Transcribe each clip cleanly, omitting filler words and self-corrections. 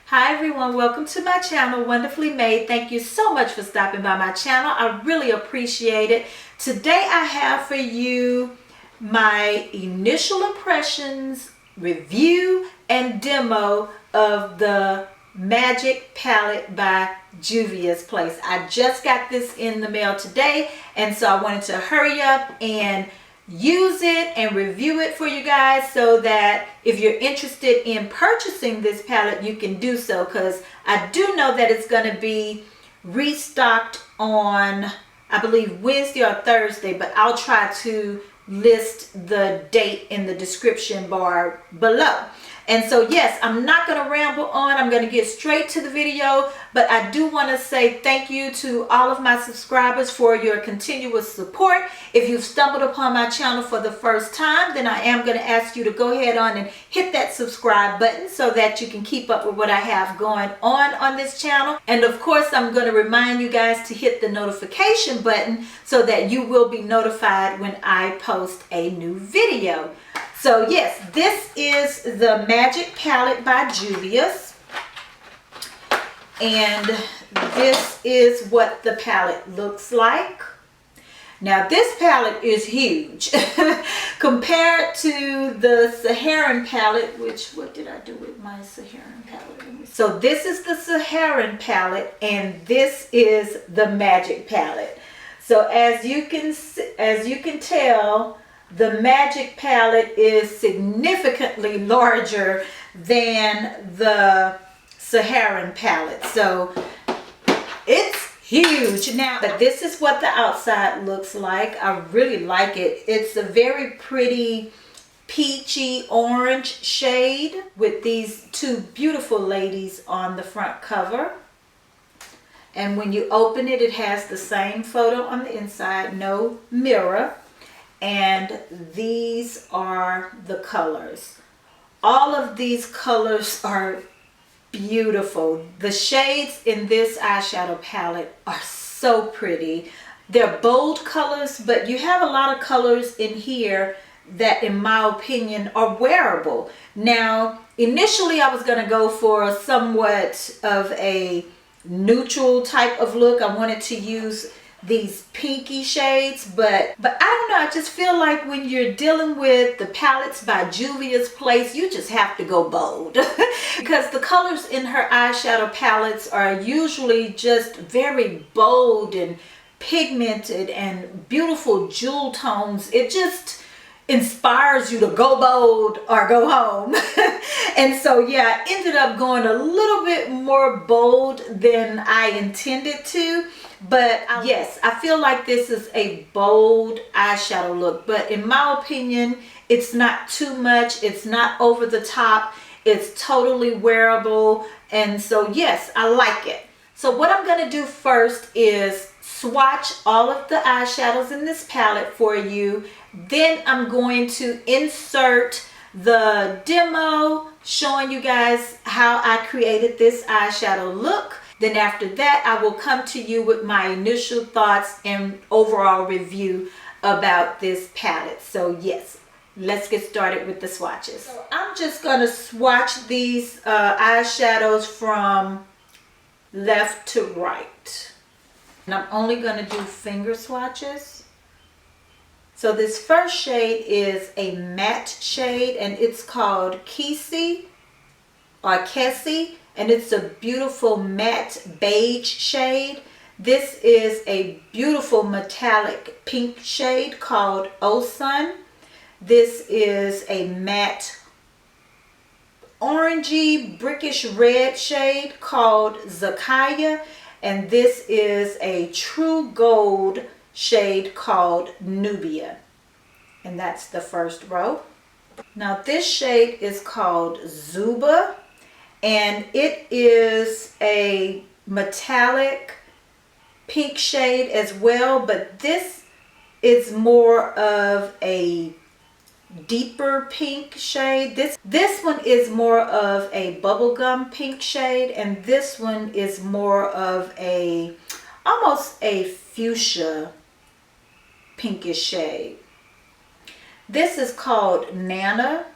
Hi everyone, welcome to my channel, Wonderfully Made. Thank you so much for stopping by my channel. I really appreciate it. Today I have for you my initial impressions, review, and demo of the Magic Palette by Juvia's Place. I just got this in the mail today, and so I wanted to hurry up and use it and review it for you guys so that if you're interested in purchasing this palette, you can do so, because I do know that it's going to be restocked on, I believe, Wednesday or Thursday, but I'll try to list the date in the description bar below. And so yes, I'm not going to ramble on. I'm going to get straight to the video, but I do want to say thank you to all of my subscribers for your continuous support. If you've stumbled upon my channel for the first time, then I am going to ask you to go ahead on and hit that subscribe button so that you can keep up with what I have going on this channel. And of course, I'm going to remind you guys to hit the notification button so that you will be notified when I post a new video. So yes, this is the Magic Palette by Juvia's, and this is what the palette looks like. Now this palette is huge compared to the Saharan palette, which, what did I do with my Saharan palette? So this is the Saharan palette, and this is the Magic palette. So as you can tell, the Magic palette is significantly larger than the Saharan palette. So it's huge. Now, but this is what the outside looks like. I really like it. It's a very pretty peachy orange shade with these two beautiful ladies on the front cover. And when you open it, it has the same photo on the inside, no mirror. And these are the colors. All of these colors are beautiful. The shades in this eyeshadow palette are so pretty. They're bold colors, but you have a lot of colors in here that, in my opinion, are wearable. Now, initially I was going to go for somewhat of a neutral type of look. I wanted to use these pinky shades, but I don't know, I just feel like when you're dealing with the palettes by Juvia's Place, you just have to go bold because the colors in her eyeshadow palettes are usually just very bold and pigmented and beautiful jewel tones. It just inspires you to go bold or go home. And so yeah, I ended up going a little bit more bold than I intended to. But yes, I feel like this is a bold eyeshadow look, but in my opinion, it's not too much. It's not over the top. It's totally wearable. And so yes, I like it. So what I'm going to do first is swatch all of the eyeshadows in this palette for you. Then I'm going to insert the demo showing you guys how I created this eyeshadow look. Then after that, I will come to you with my initial thoughts and overall review about this palette. So yes, let's get started with the swatches. So I'm just going to swatch these eyeshadows from left to right. And I'm only going to do finger swatches. So this first shade is a matte shade, and it's called Kessie or Kessie. And it's a beautiful matte beige shade. This is a beautiful metallic pink shade called Oh Sun. This is a matte orangey brickish red shade called Zakaya. And this is a true gold shade called Nubia. And that's the first row. Now this shade is called Zuba. And it is a metallic pink shade as well, but this is more of a deeper pink shade. This one is more of a bubblegum pink shade, and this one is more of a almost a fuchsia pinkish shade. This is called Nana.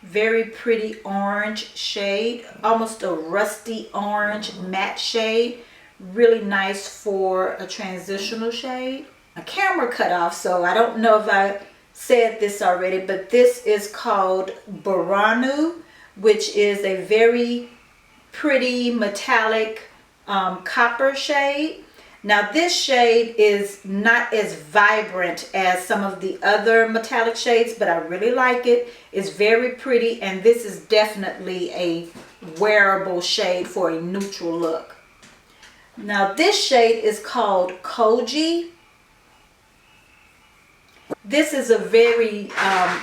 Very pretty orange shade, almost a rusty orange matte shade. Really nice for a transitional shade. A camera cut off, so I don't know if I said this already, but this is called Buranu, which is a very pretty metallic copper shade. Now this shade is not as vibrant as some of the other metallic shades, but I really like it. It's very pretty, and this is definitely a wearable shade for a neutral look. Now this shade is called Koji. This is a very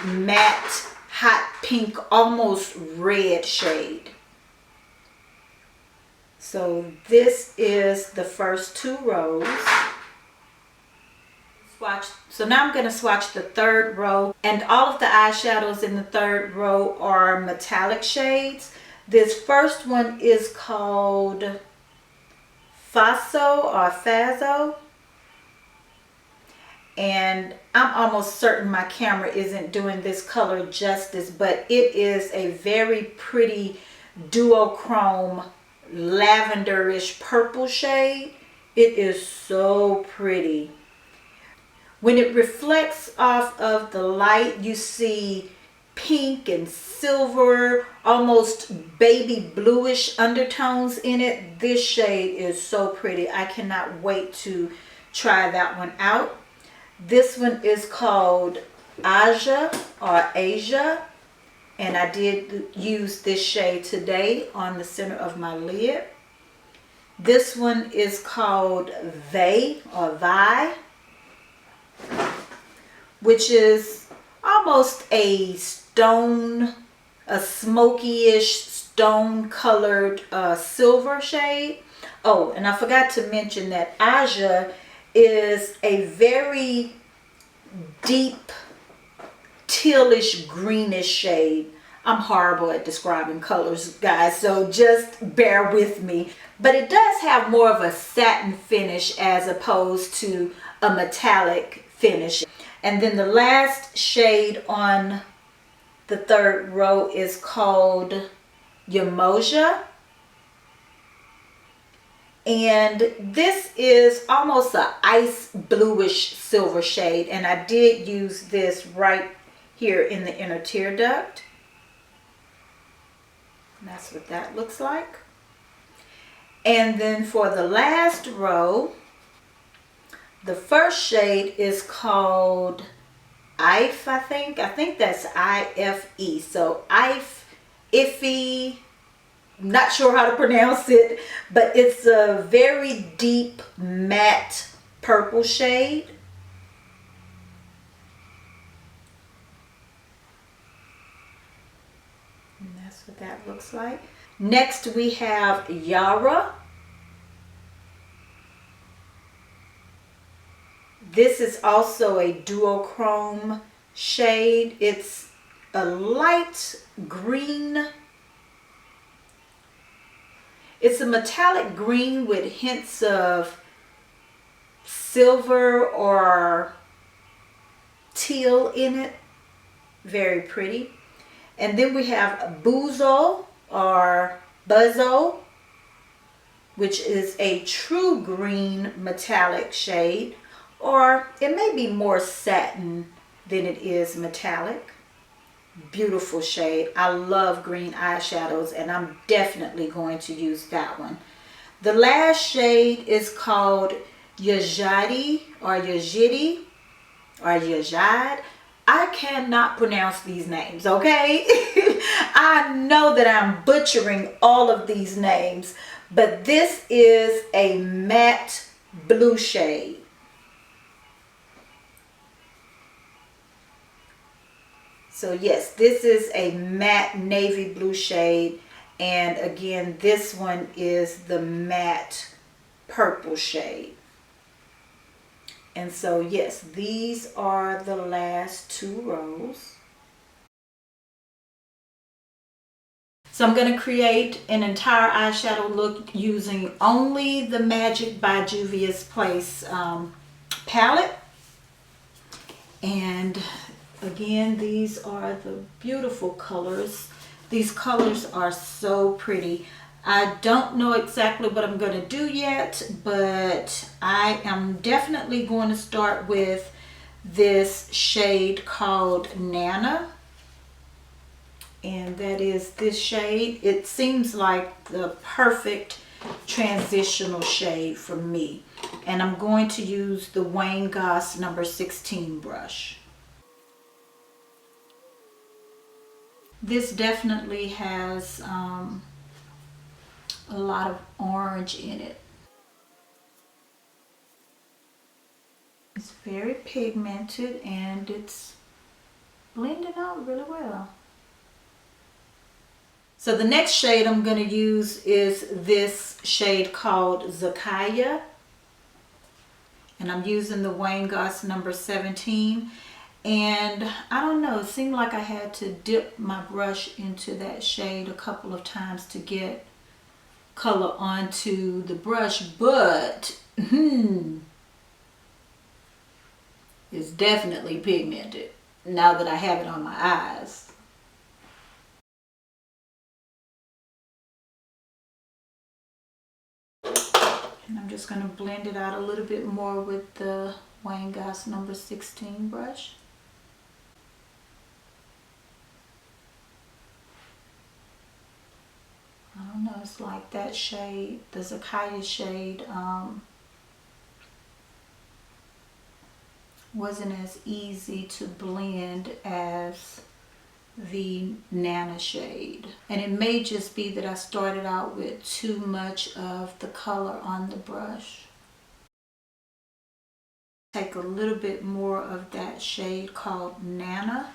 matte, hot pink, almost red shade. So this is the first two rows. Swatch. So now I'm going to swatch the third row, and all of the eyeshadows in the third row are metallic shades. This first one is called Faso, and I'm almost certain my camera isn't doing this color justice, but it is a very pretty duochrome lavenderish purple shade. It is so pretty. When it reflects off of the light, you see pink and silver, almost baby bluish undertones in it. This shade is so pretty. I cannot wait to try that one out. This one is called Asia, and I did use this shade today on the center of my lid. This one is called Vi, which is almost a stone, a smoky-ish stone colored silver shade. Oh, and I forgot to mention that Asia is a very deep tealish greenish shade. I'm horrible at describing colors, guys, so just bear with me. But it does have more of a satin finish as opposed to a metallic finish. And then the last shade on the third row is called Yamoja. And this is almost an ice bluish silver shade, and I did use this right here in the inner tear duct. And that's what that looks like. And then for the last row, the first shade is called Ife, I think that's I-F-E. So Iffy, not sure how to pronounce it, but it's a very deep matte purple shade. And that's what that looks like. Next we have Yara. This is also a duochrome shade. It's a light green. It's a metallic green with hints of silver or teal in it. Very pretty. And then we have Buzo or Buzzo, which is a true green metallic shade, or it may be more satin than it is metallic. Beautiful shade. I love green eyeshadows, and I'm definitely going to use that one. The last shade is called Yajadi or Yajidi or Yajad. I cannot pronounce these names, okay? I know that I'm butchering all of these names, but this is a matte blue shade. So yes, this is a matte navy blue shade, and again, this one is the matte purple shade. And so yes, these are the last two rows. So I'm going to create an entire eyeshadow look using only the Magic by Juvia's Place palette. And Again, these are the beautiful colors. These colors are so pretty. I don't know exactly what I'm going to do yet, but I am definitely going to start with this shade called Nana. And that is this shade. It seems like the perfect transitional shade for me. And I'm going to use the Wayne Goss number 16 brush. This definitely has a lot of orange in it. It's very pigmented and it's blending out really well. So the next shade I'm going to use is this shade called Zakaya. And I'm using the Wayne Goss number 17. And I don't know, it seemed like I had to dip my brush into that shade a couple of times to get color onto the brush, but it's definitely pigmented now that I have it on my eyes. And I'm just going to blend it out a little bit more with the Wayne Goss number 16 brush. I don't know, it's like that shade, the Zakaya shade, wasn't as easy to blend as the Nana shade. And it may just be that I started out with too much of the color on the brush. Take a little bit more of that shade called Nana.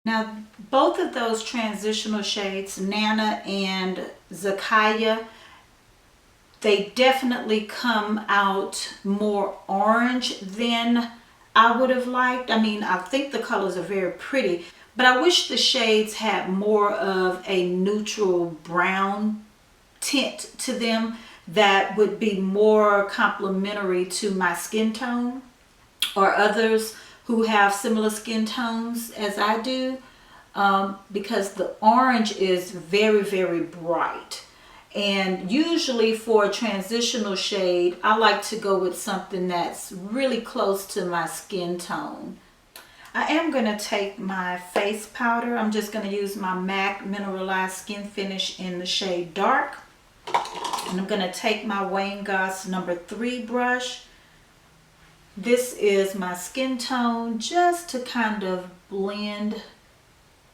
Now, both of those transitional shades, Nana and Zakaya, they definitely come out more orange than I would have liked. I mean, I think the colors are very pretty, but I wish the shades had more of a neutral brown tint to them that would be more complementary to my skin tone or others who have similar skin tones as I do, because the orange is very, very bright. And usually for a transitional shade, I like to go with something that's really close to my skin tone. I am going to take my face powder. I'm just going to use my MAC Mineralized Skin Finish in the shade Dark. And I'm going to take my Wayne Goss number 3 brush. This is my skin tone, just to kind of blend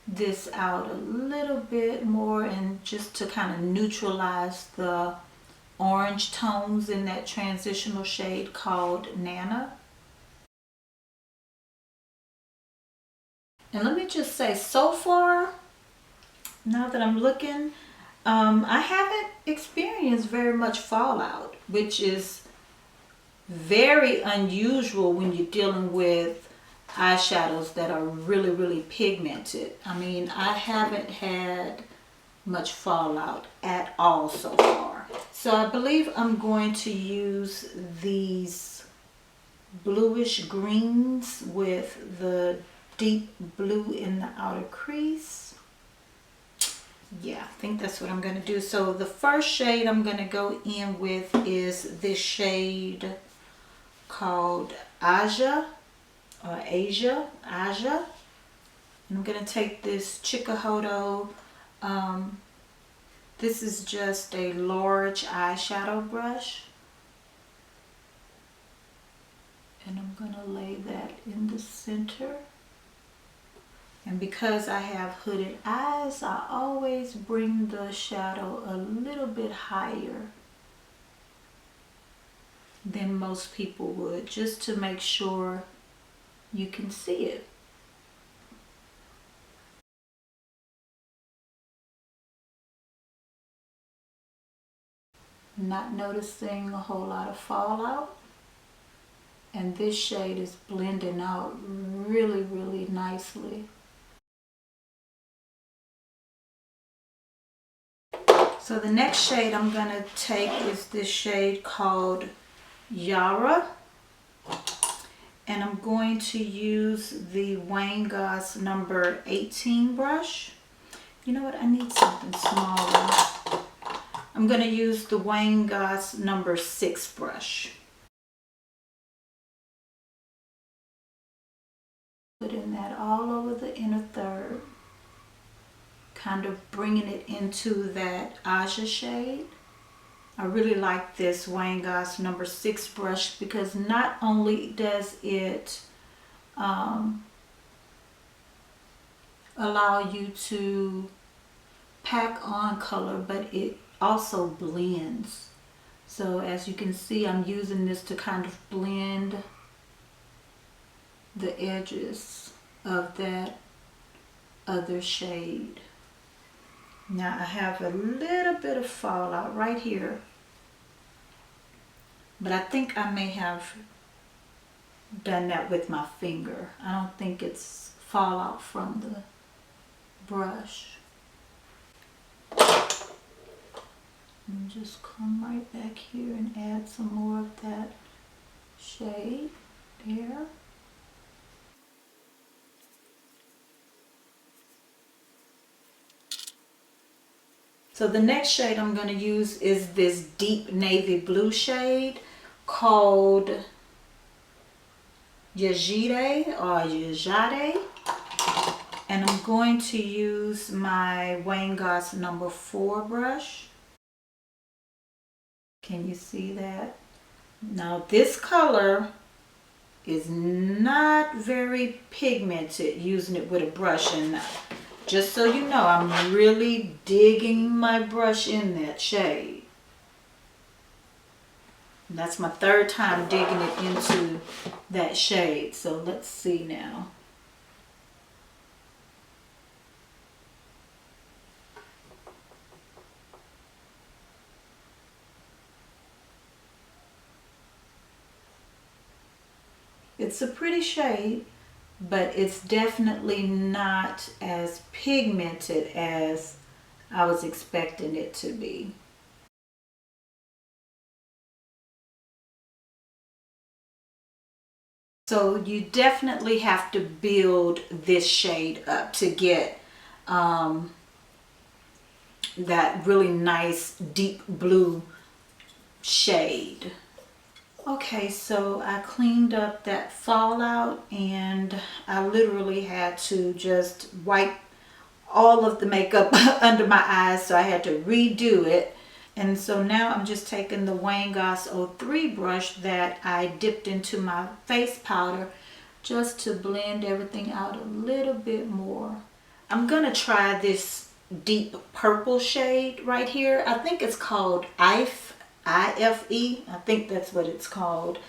this out a little bit more and just to kind of neutralize the orange tones in that transitional shade called Nana. And let me just say, so far, now that I'm looking, I haven't experienced very much fallout, which is very unusual when you're dealing with eyeshadows that are really, really pigmented. I mean, I haven't had much fallout at all so far. So I believe I'm going to use these bluish greens with the deep blue in the outer crease. Yeah, I think that's what I'm going to do. So the first shade I'm going to go in with is this shade called Aja. And I'm going to take this Chikuhodo. This is just a large eyeshadow brush. And I'm going to lay that in the center. And because I have hooded eyes, I always bring the shadow a little bit higher than most people would, just to make sure you can see it. Not noticing a whole lot of fallout. And this shade is blending out really, really nicely. So the next shade I'm going to take is this shade called Yara. And I'm going to use the Wayne Goss number 18 brush. You know what? I need something smaller. I'm going to use the Wayne Goss number 6 brush. Putting that all over the inner third. Kind of bringing it into that Aja shade. I really like this Wayne Goss number 6 brush because not only does it allow you to pack on color, but it also blends. So as you can see, I'm using this to kind of blend the edges of that other shade. Now I have a little bit of fallout right here, but I think I may have done that with my finger. I don't think it's fallout from the brush. And just come right back here and add some more of that shade there. So the next shade I'm going to use is this deep navy blue shade called Yajide or Yajade. And I'm going to use my Wayne Goss number 4 brush. Can you see that? Now this color is not very pigmented using it with a brush, and just so you know, I'm really digging my brush in that shade. And that's my 3rd time digging it into that shade. So let's see now. It's a pretty shade, but it's definitely not as pigmented as I was expecting it to be. So you definitely have to build this shade up to get that really nice deep blue shade. Okay, so I cleaned up that fallout and I literally had to just wipe all of the makeup under my eyes, so I had to redo it. And so now I'm just taking the Wayne Goss 03 brush that I dipped into my face powder just to blend everything out a little bit more. I'm gonna try this deep purple shade right here. I think it's called I-F-E. I think that's what it's called.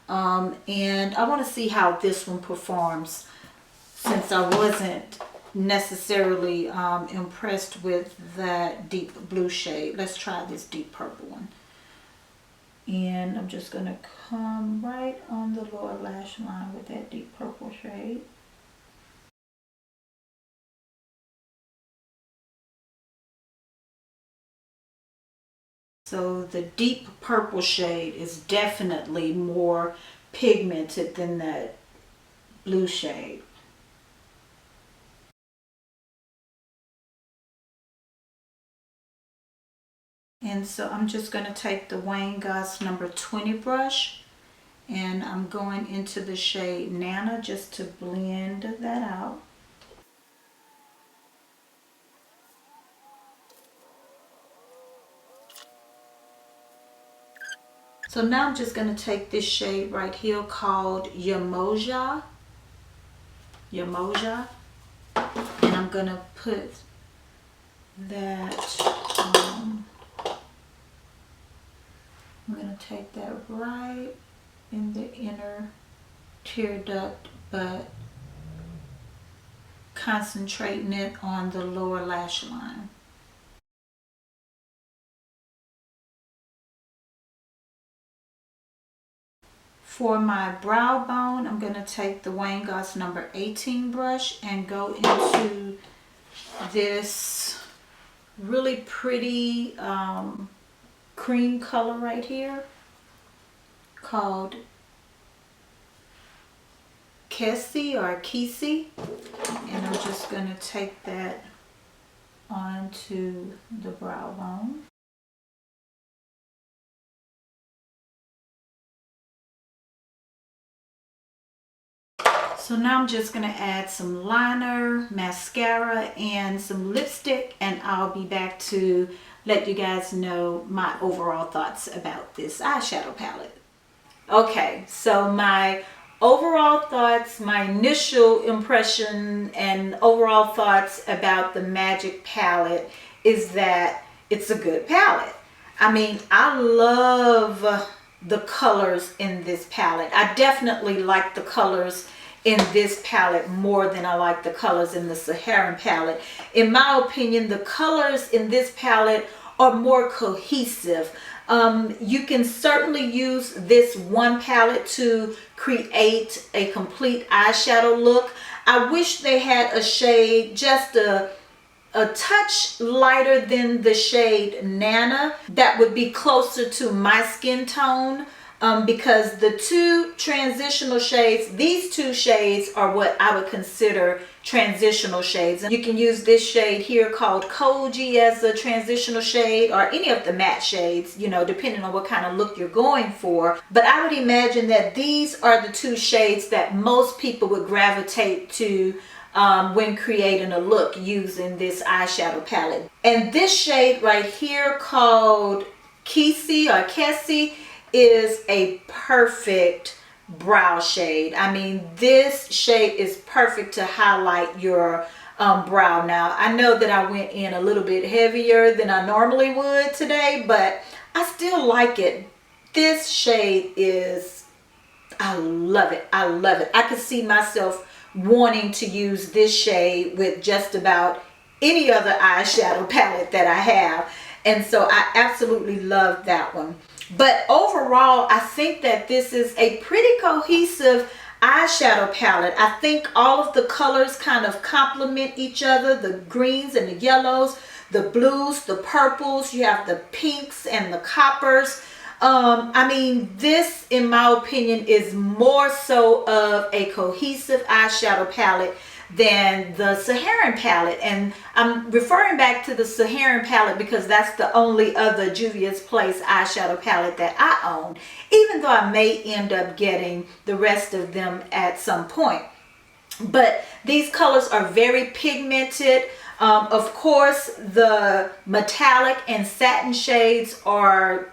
And I want to see how this one performs, since I wasn't necessarily impressed with that deep blue shade. Let's try this deep purple one. And I'm just going to come right on the lower lash line with that deep purple shade. So the deep purple shade is definitely more pigmented than that blue shade. And so I'm just going to take the Wayne Goss number 20 brush and I'm going into the shade Nana just to blend that out. So now I'm just going to take this shade right here called Yamoja. And I'm going to put that, I'm going to take that right in the inner tear duct, but concentrating it on the lower lash line. For my brow bone, I'm going to take the Wayne Goss number 18 brush and go into this really pretty cream color right here called Kessie or Kessie, and I'm just going to take that onto the brow bone. So now I'm just going to add some liner, mascara, and some lipstick, and I'll be back to let you guys know my overall thoughts about this eyeshadow palette. Okay, so my overall thoughts, my initial impression and overall thoughts about the Magic palette is that it's a good palette. I mean, I love the colors in this palette. I definitely like the colors in this palette more than I like the colors in the Saharan palette. In my opinion, the colors in this palette are more cohesive. You can certainly use this one palette to create a complete eyeshadow look. I wish they had a shade just a touch lighter than the shade Nana that would be closer to my skin tone. Because the two transitional shades, these two shades are what I would consider transitional shades. And you can use this shade here called Koji as a transitional shade, or any of the matte shades, you know, depending on what kind of look you're going for. But I would imagine that these are the two shades that most people would gravitate to when creating a look using this eyeshadow palette. And this shade right here called Kessie or Kessie is a perfect brow shade. I mean, this shade is perfect to highlight your brow. Now, I know that I went in a little bit heavier than I normally would today, but I still like it. This shade is, I love it. I love it. I could see myself wanting to use this shade with just about any other eyeshadow palette that I have. And so I absolutely love that one. But overall, I think that this is a pretty cohesive eyeshadow palette. I think all of the colors kind of complement each other. The greens and the yellows, the blues, the purples, you have the pinks and the coppers. I mean, this, in my opinion, is more so of a cohesive eyeshadow palette than the Saharan palette. And I'm referring back to the Saharan palette because that's the only other Juvia's Place eyeshadow palette that I own, even though I may end up getting the rest of them at some point. But these colors are very pigmented. Of course, the metallic and satin shades are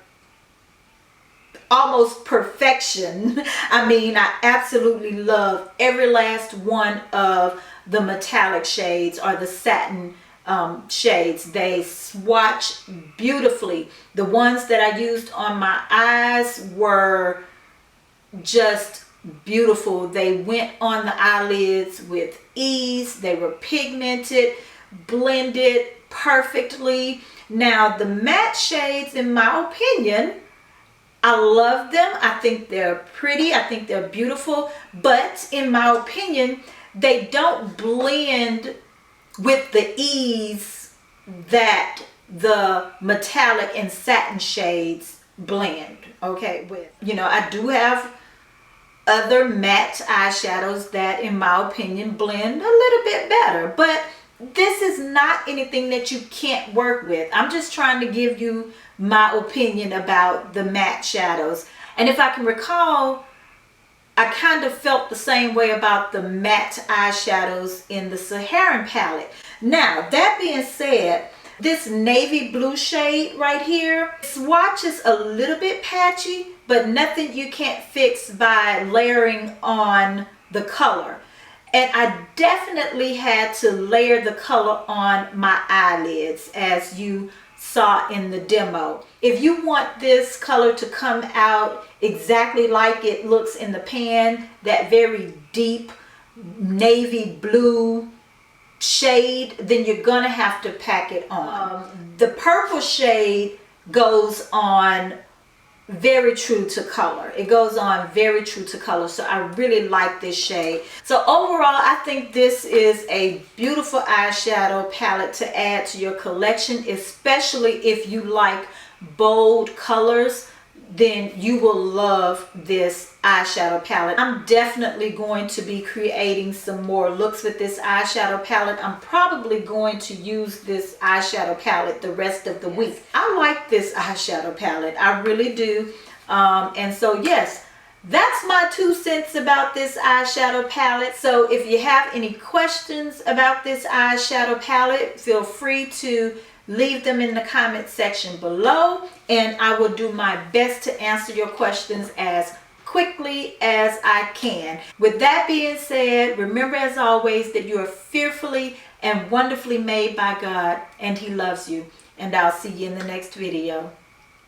almost perfection. I mean, I absolutely love every last one of the metallic shades or the satin shades. They swatch beautifully. The ones that I used on my eyes were just beautiful. They went on the eyelids with ease. They were pigmented, blended perfectly. Now, the matte shades, in my opinion, I love them. I think they're pretty. I think they're beautiful. But in my opinion, they don't blend with the ease that the metallic and satin shades blend. Okay, with, you know, I do have other matte eyeshadows that, in my opinion, blend a little bit better. But this is not anything that you can't work with. I'm just trying to give you my opinion about the matte shadows. And if I can recall, I kind of felt the same way about the matte eyeshadows in the Saharan palette. Now, that being said, this navy blue shade right here swatches a little bit patchy, but nothing you can't fix by layering on the color. And I definitely had to layer the color on my eyelids, as you saw in the demo. If you want this color to come out exactly like it looks in the pan, that very deep navy blue shade, then you're gonna have to pack it on. The purple shade goes on very true to color. It goes on very true to color. So I really like this shade. So overall, I think this is a beautiful eyeshadow palette to add to your collection, especially if you like bold colors. then you will love this eyeshadow palette. I'm definitely going to be creating some more looks with this eyeshadow palette. I'm probably going to use this eyeshadow palette the rest of the week. I like this eyeshadow palette. I really do. And so yes, that's my 2 cents about this eyeshadow palette. So if you have any questions about this eyeshadow palette, feel free to leave them in the comment section below, and I will do my best to answer your questions as quickly as I can. With that being said, remember as always that you are fearfully and wonderfully made by God, and He loves you. And I'll see you in the next video.